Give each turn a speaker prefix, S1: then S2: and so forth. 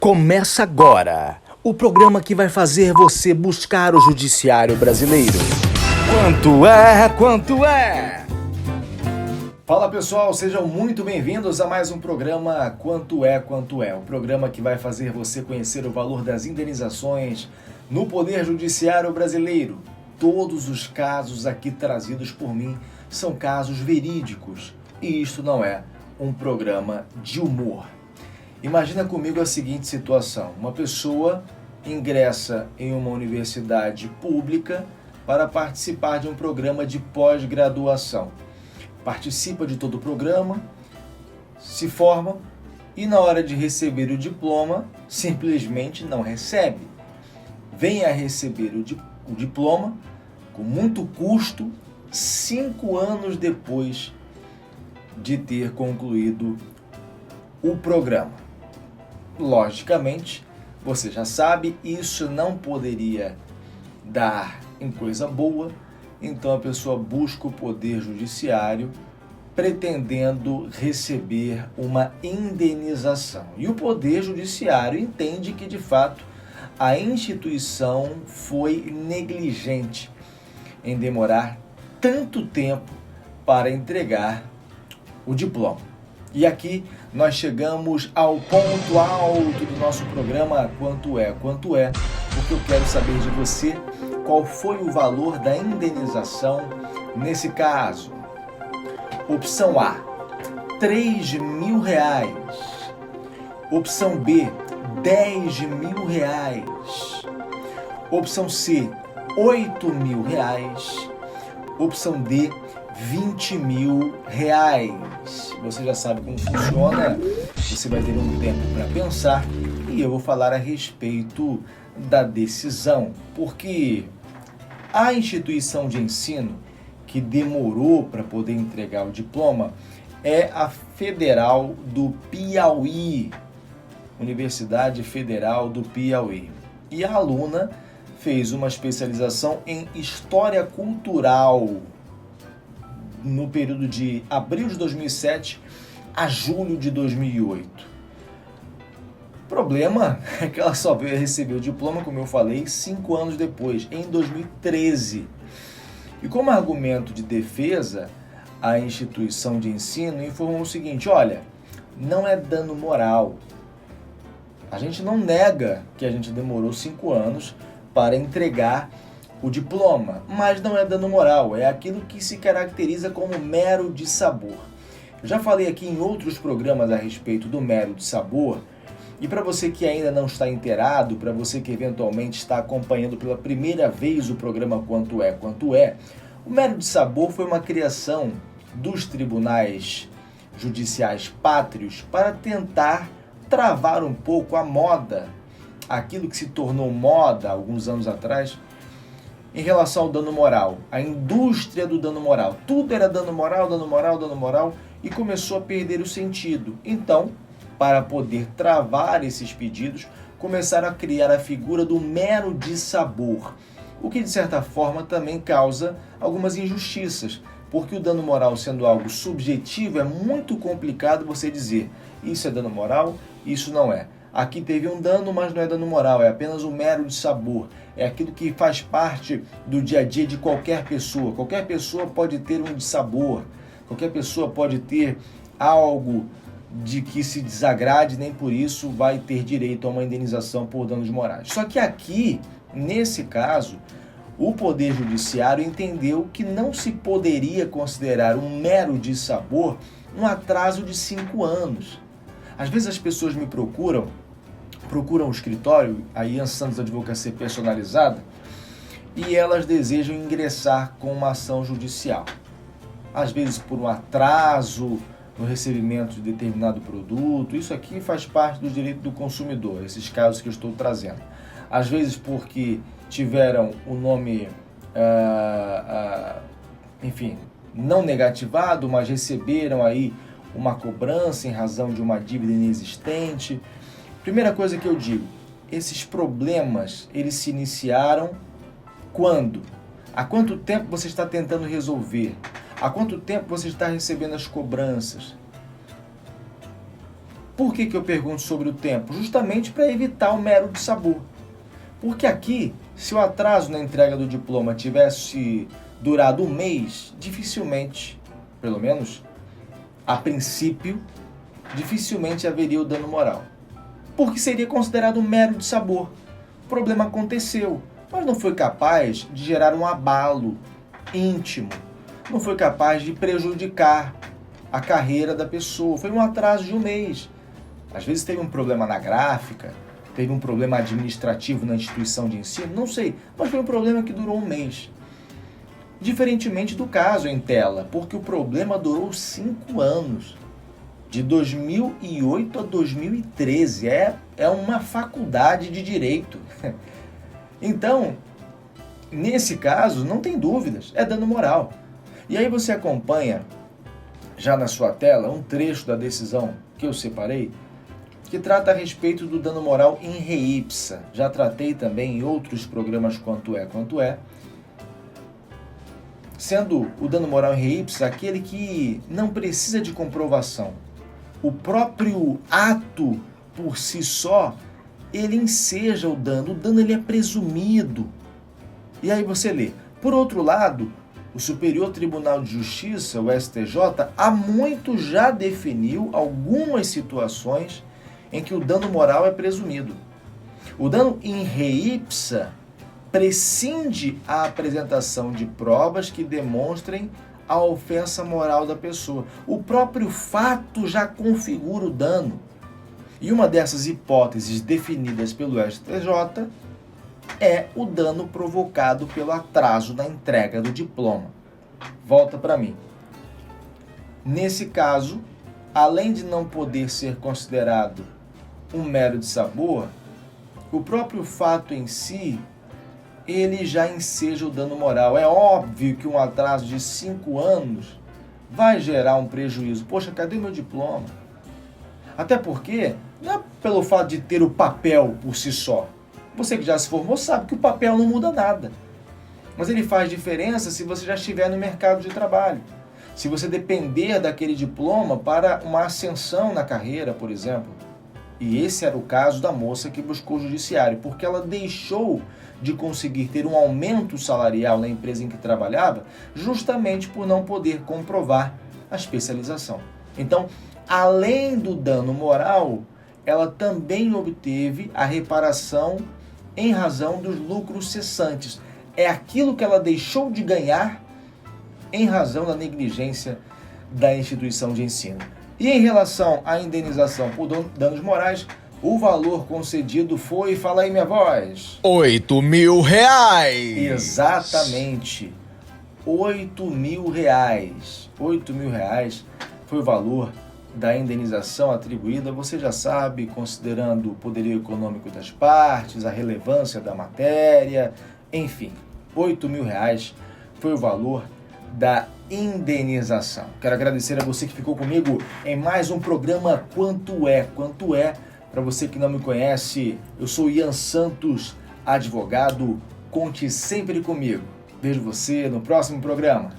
S1: Começa agora o programa que vai fazer você buscar o judiciário brasileiro. Quanto é? Quanto é?
S2: Fala pessoal, sejam muito bem-vindos a mais um programa Quanto é? Quanto é? O programa que vai fazer você conhecer o valor das indenizações no Poder Judiciário Brasileiro. Todos os casos aqui trazidos por mim são casos verídicos e isto não é um programa de humor. Imagina comigo a seguinte situação: uma pessoa ingressa em uma universidade pública para participar de um programa de pós-graduação. Participa de todo o programa, se forma e na hora de receber o diploma, simplesmente não recebe. Vem a receber o diploma com muito custo 5 anos depois de ter concluído o programa. Logicamente, você já sabe, isso não poderia dar em coisa boa, então a pessoa busca o Poder Judiciário pretendendo receber uma indenização. E o Poder Judiciário entende que, de fato, a instituição foi negligente em demorar tanto tempo para entregar o diploma. E aqui nós chegamos ao ponto alto do nosso programa Quanto é? Quanto é? Porque eu quero saber de você qual foi o valor da indenização nesse caso. Opção A, R$3.000. Opção B, R$10.000. Opção C, R$8.000. Opção D, R$20.000. Você já sabe como funciona, você vai ter um tempo para pensar e eu vou falar a respeito da decisão, porque a instituição de ensino que demorou para poder entregar o diploma é a Federal do Piauí, Universidade Federal do Piauí. E a aluna fez uma especialização em História Cultural no período de abril de 2007 a julho de 2008. O problema é que ela só veio receber o diploma, como eu falei, 5 anos depois, em 2013. E como argumento de defesa, a instituição de ensino informou o seguinte: olha, não é dano moral. A gente não nega que a gente demorou 5 anos para entregar o diploma, mas não é dano moral, é aquilo que se caracteriza como mero dissabor. Eu já falei aqui em outros programas a respeito do mero dissabor, e para você que ainda não está inteirado, para você que eventualmente está acompanhando pela primeira vez o programa Quanto é? Quanto é? O mero dissabor foi uma criação dos tribunais judiciais pátrios para tentar travar um pouco a moda, aquilo que se tornou moda alguns anos atrás, em relação ao dano moral, a indústria do dano moral. Tudo era dano moral, dano moral, dano moral, e começou a perder o sentido. Então, para poder travar esses pedidos, começaram a criar a figura do mero dissabor, o que de certa forma também causa algumas injustiças, porque o dano moral sendo algo subjetivo, é muito complicado você dizer isso é dano moral, isso não é. Aqui teve um dano, mas não é dano moral, é apenas um mero dissabor. É aquilo que faz parte do dia a dia de qualquer pessoa. Qualquer pessoa pode ter um dissabor, qualquer pessoa pode ter algo de que se desagrade, nem por isso vai ter direito a uma indenização por danos morais. Só que aqui, nesse caso, o Poder Judiciário entendeu que não se poderia considerar um mero dissabor um atraso de 5 anos. Às vezes as pessoas me procuram o escritório, a Ian Santos Advocacia Personalizada, e elas desejam ingressar com uma ação judicial. Às vezes por um atraso no recebimento de determinado produto, isso aqui faz parte do direito do consumidor, esses casos que eu estou trazendo. Às vezes porque tiveram o nome, enfim, não negativado, mas receberam aí uma cobrança em razão de uma dívida inexistente. Primeira coisa que eu digo, esses problemas, eles se iniciaram quando? Há quanto tempo você está tentando resolver? Há quanto tempo você está recebendo as cobranças? Por que eu pergunto sobre o tempo? Justamente para evitar o mero dissabor. Porque aqui, se o atraso na entrega do diploma tivesse durado um mês, dificilmente, pelo menos a princípio, dificilmente haveria o dano moral. Porque seria considerado um mero dissabor. O problema aconteceu, mas não foi capaz de gerar um abalo íntimo. Não foi capaz de prejudicar a carreira da pessoa. Foi um atraso de um mês. Às vezes teve um problema na gráfica, teve um problema administrativo na instituição de ensino, não sei, mas foi um problema que durou um mês. Diferentemente do caso em tela, porque o problema durou 5 anos. De 2008 a 2013. É uma faculdade de direito. Então, nesse caso, não tem dúvidas, é dano moral. E aí você acompanha, já na sua tela, um trecho da decisão que eu separei, que trata a respeito do dano moral in re ipsa. Já tratei também em outros programas quanto é. Sendo o dano moral in re ipsa aquele que não precisa de comprovação. O próprio ato por si só, ele enseja o dano ele é presumido. E aí você lê. Por outro lado, o Superior Tribunal de Justiça, o STJ, há muito já definiu algumas situações em que o dano moral é presumido. O dano in re ipsa prescinde a apresentação de provas que demonstrem a ofensa moral da pessoa. O próprio fato já configura o dano. E uma dessas hipóteses definidas pelo STJ é o dano provocado pelo atraso na entrega do diploma. Volta para mim. Nesse caso, além de não poder ser considerado um mero dissabor, o próprio fato em si, ele já enseja o dano moral. É óbvio que um atraso de 5 anos vai gerar um prejuízo. Poxa, cadê meu diploma? Até porque, não é pelo fato de ter o papel por si só. Você que já se formou sabe que o papel não muda nada. Mas ele faz diferença se você já estiver no mercado de trabalho. Se você depender daquele diploma para uma ascensão na carreira, por exemplo. E esse era o caso da moça que buscou o judiciário, porque ela deixou de conseguir ter um aumento salarial na empresa em que trabalhava, justamente por não poder comprovar a especialização. Então, além do dano moral, ela também obteve a reparação em razão dos lucros cessantes. É aquilo que ela deixou de ganhar em razão da negligência da instituição de ensino. E em relação à indenização por danos morais, o valor concedido foi, fala aí minha voz,
S1: R$8.000.
S2: Exatamente, R$8.000. R$8.000 foi o valor da indenização atribuída, você já sabe, considerando o poderio econômico das partes, a relevância da matéria, enfim, R$8.000 foi o valor da indenização. Quero agradecer a você que ficou comigo em mais um programa Quanto é. Para você que não me conhece, eu sou Ian Santos, advogado. Conte sempre comigo. Vejo você no próximo programa.